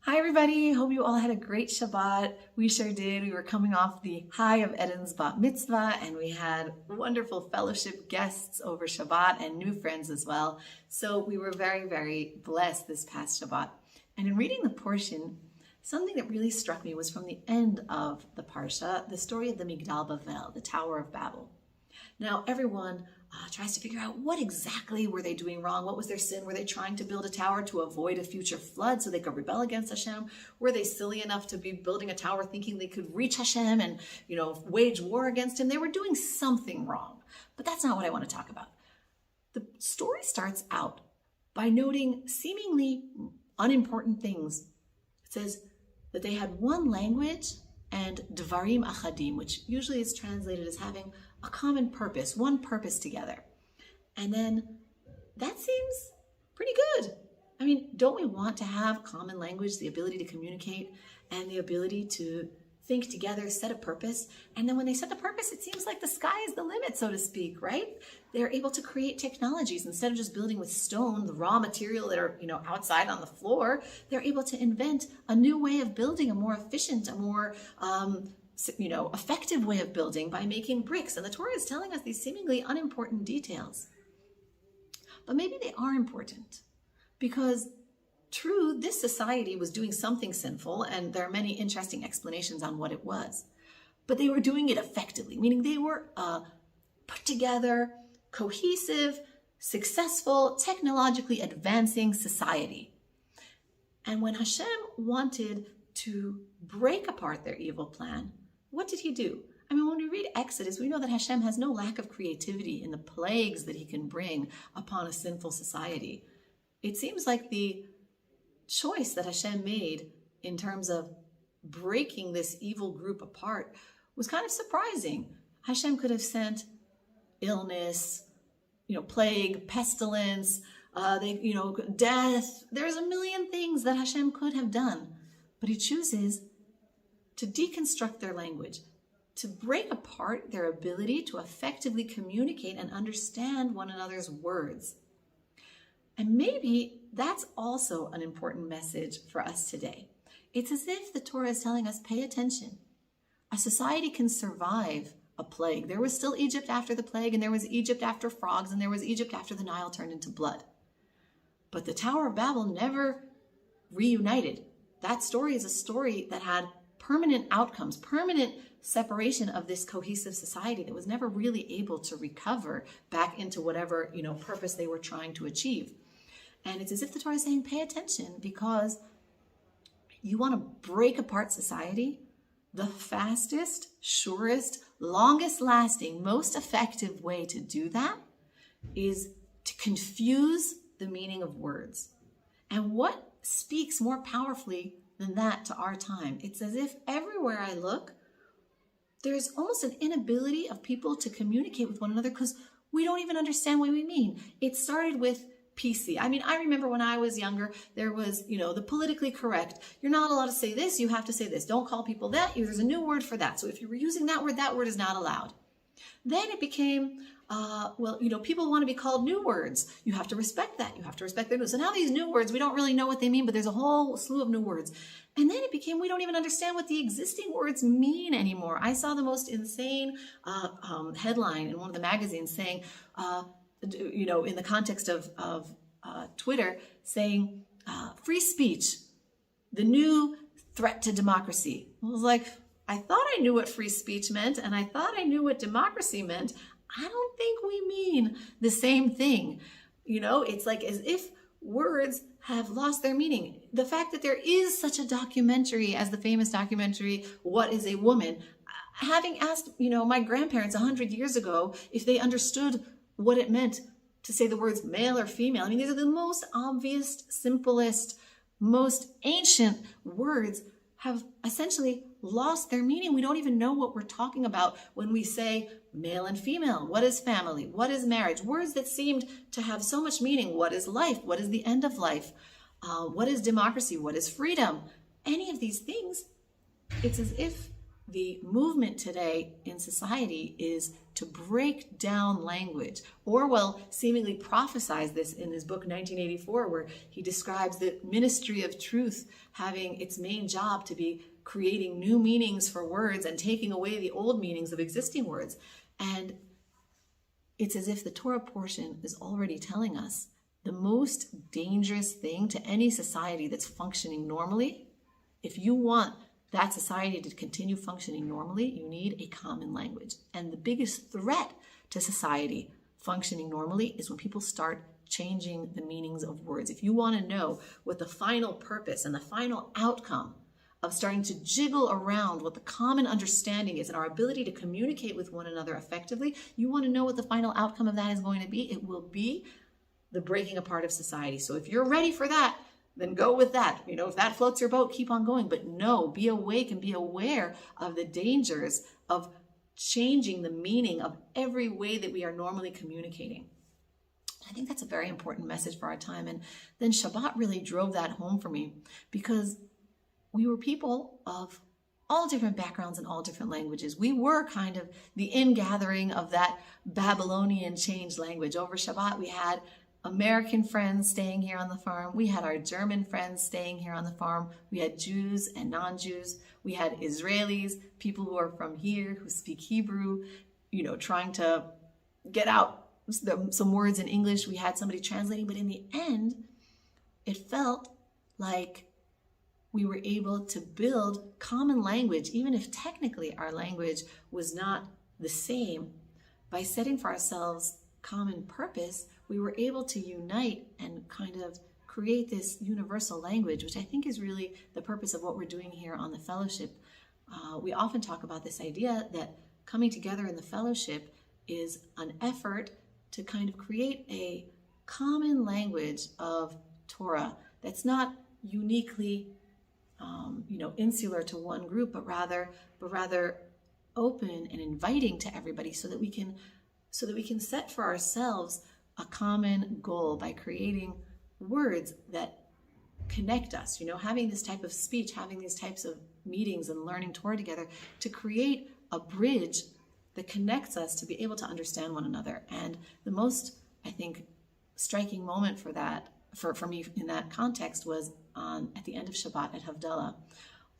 Hi everybody, hope you all had a great Shabbat. We sure did. We were coming off the high of Eden's bat mitzvah and we had wonderful fellowship guests over Shabbat and new friends as well. So we were very, very blessed this past Shabbat. And in reading the portion, something that really struck me was from the end of the Parsha, the story of the Migdal Bavel, the Tower of Babel. Now everyone tries to figure out what exactly were they doing wrong? What was their sin? Were they trying to build a tower to avoid a future flood so they could rebel against Hashem? Were they silly enough to be building a tower thinking they could reach Hashem and, wage war against him? They were doing something wrong, but that's not what I want to talk about. The story starts out by noting seemingly unimportant things. It says that they had one language and dvarim achadim, which usually is translated as having a common purpose, one purpose together. And then that seems pretty good. I mean, don't we want to have common language, the ability to communicate and the ability to think together, set a purpose? And then when they set the purpose, it seems like the sky is the limit, so to speak, right? They're able to create technologies instead of just building with stone, the raw material that are, outside on the floor. They're able to invent a new way of building, a more efficient, a more effective way of building by making bricks. And the Torah is telling us these seemingly unimportant details. But maybe they are important because true, this society was doing something sinful and there are many interesting explanations on what it was. But they were doing it effectively, meaning they were put together, cohesive, successful, technologically advancing society. And when Hashem wanted to break apart their evil plan, what did he do? I mean, when we read Exodus, we know that Hashem has no lack of creativity in the plagues that he can bring upon a sinful society. It seems like the choice that Hashem made in terms of breaking this evil group apart was kind of surprising. Hashem could have sent illness, plague, pestilence, death. There's a million things that Hashem could have done, but he chooses to deconstruct their language, to break apart their ability to effectively communicate and understand one another's words. And maybe that's also an important message for us today. It's as if the Torah is telling us, pay attention. A society can survive a plague. There was still Egypt after the plague, and there was Egypt after frogs, and there was Egypt after the Nile turned into blood. But the Tower of Babel never reunited. That story is a story that had permanent outcomes, permanent separation of this cohesive society that was never really able to recover back into whatever, purpose they were trying to achieve. And it's as if the Torah is saying, pay attention, because you want to break apart society. The fastest, surest, longest lasting, most effective way to do that is to confuse the meaning of words. And what speaks more powerfully than that to our time? It's as if everywhere I look, there's almost an inability of people to communicate with one another because we don't even understand what we mean. It started with PC. I mean, I remember when I was younger, there was, the politically correct. You're not allowed to say this, you have to say this. Don't call people that. There's a new word for that. So if you were using that word is not allowed. Then it became, people want to be called new words. You have to respect that. You have to respect their new. So now these new words, we don't really know what they mean, but there's a whole slew of new words. And then it became, we don't even understand what the existing words mean anymore. I saw the most insane headline in one of the magazines saying, in the context of Twitter, saying free speech, the new threat to democracy. I was like, I thought I knew what free speech meant, and I thought I knew what democracy meant. I don't think we mean the same thing. It's like as if words have lost their meaning. The fact that there is such a documentary as the famous documentary, What is a Woman? Having asked, my grandparents 100 years ago if they understood what it meant to say the words male or female. I mean, these are the most obvious, simplest, most ancient words have essentially lost their meaning. We don't even know what we're talking about when we say male and female. What is family? What is marriage? Words that seemed to have so much meaning. What is life? What is the end of life? What is democracy? What is freedom? Any of these things, it's as if the movement today in society is to break down language. Orwell seemingly prophesied this in his book 1984, where he describes the ministry of truth having its main job to be creating new meanings for words and taking away the old meanings of existing words. And it's as if the Torah portion is already telling us the most dangerous thing to any society that's functioning normally. If you want that society to continue functioning normally, you need a common language. And the biggest threat to society functioning normally is when people start changing the meanings of words. If you want to know what the final purpose and the final outcome of starting to jiggle around what the common understanding is and our ability to communicate with one another effectively, you want to know what the final outcome of that is going to be, it will be the breaking apart of society. So if you're ready for that, then go with that. If that floats your boat, keep on going. But no, be awake and be aware of the dangers of changing the meaning of every way that we are normally communicating. I think that's a very important message for our time. And then Shabbat really drove that home for me, because we were people of all different backgrounds and all different languages. We were kind of the ingathering of that Babylonian changed language. Over Shabbat, we had American friends staying here on the farm. We had our German friends staying here on the farm. We had Jews and non-Jews. We had Israelis, people who are from here who speak Hebrew, trying to get out some words in English. We had somebody translating, but in the end, it felt like we were able to build common language, even if technically our language was not the same. By setting for ourselves common purpose, we were able to unite and kind of create this universal language, which I think is really the purpose of what we're doing here on the fellowship. We often talk about this idea that coming together in the fellowship is an effort to kind of create a common language of Torah that's not uniquely insular to one group, but rather open and inviting to everybody, so that we can set for ourselves a common goal by creating words that connect us, having this type of speech, having these types of meetings and learning Torah together to create a bridge that connects us to be able to understand one another. And the most, I think, striking moment for that, for me in that context, was at the end of Shabbat at Havdalah.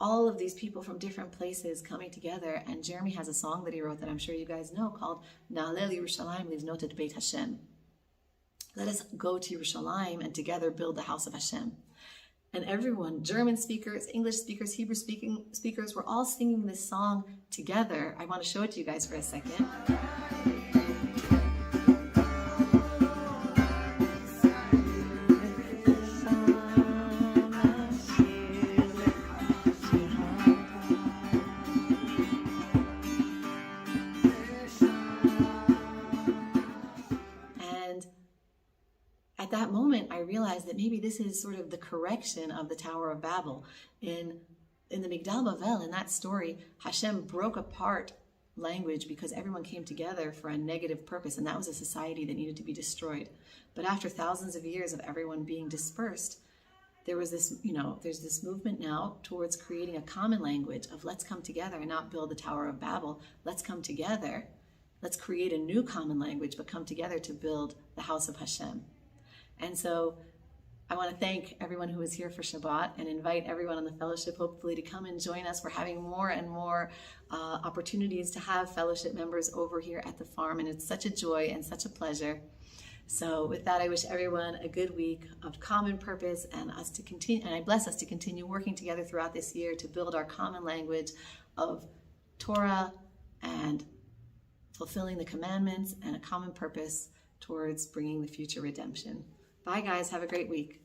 All of these people from different places coming together, and Jeremy has a song that he wrote that I'm sure you guys know called Na'aleh Yerushalayim Livnot et Beit Hashem. Let us go to Yerushalayim and together build the house of Hashem. And everyone, German speakers, English speakers, Hebrew speakers, were all singing this song together. I want to show it to you guys for a second. At that moment, I realized that maybe this is sort of the correction of the Tower of Babel. In the Migdal Bavel, in that story, Hashem broke apart language because everyone came together for a negative purpose, and that was a society that needed to be destroyed. But after thousands of years of everyone being dispersed, there was this, there's this movement now towards creating a common language of let's come together and not build the Tower of Babel. Let's come together. Let's create a new common language, but come together to build the house of Hashem. And so I want to thank everyone who was here for Shabbat and invite everyone on the fellowship, hopefully, to come and join us. We're having more and more opportunities to have fellowship members over here at the farm, and it's such a joy and such a pleasure. So with that, I wish everyone a good week of common purpose, and I bless us to continue working together throughout this year to build our common language of Torah and fulfilling the commandments and a common purpose towards bringing the future redemption. Bye, guys. Have a great week.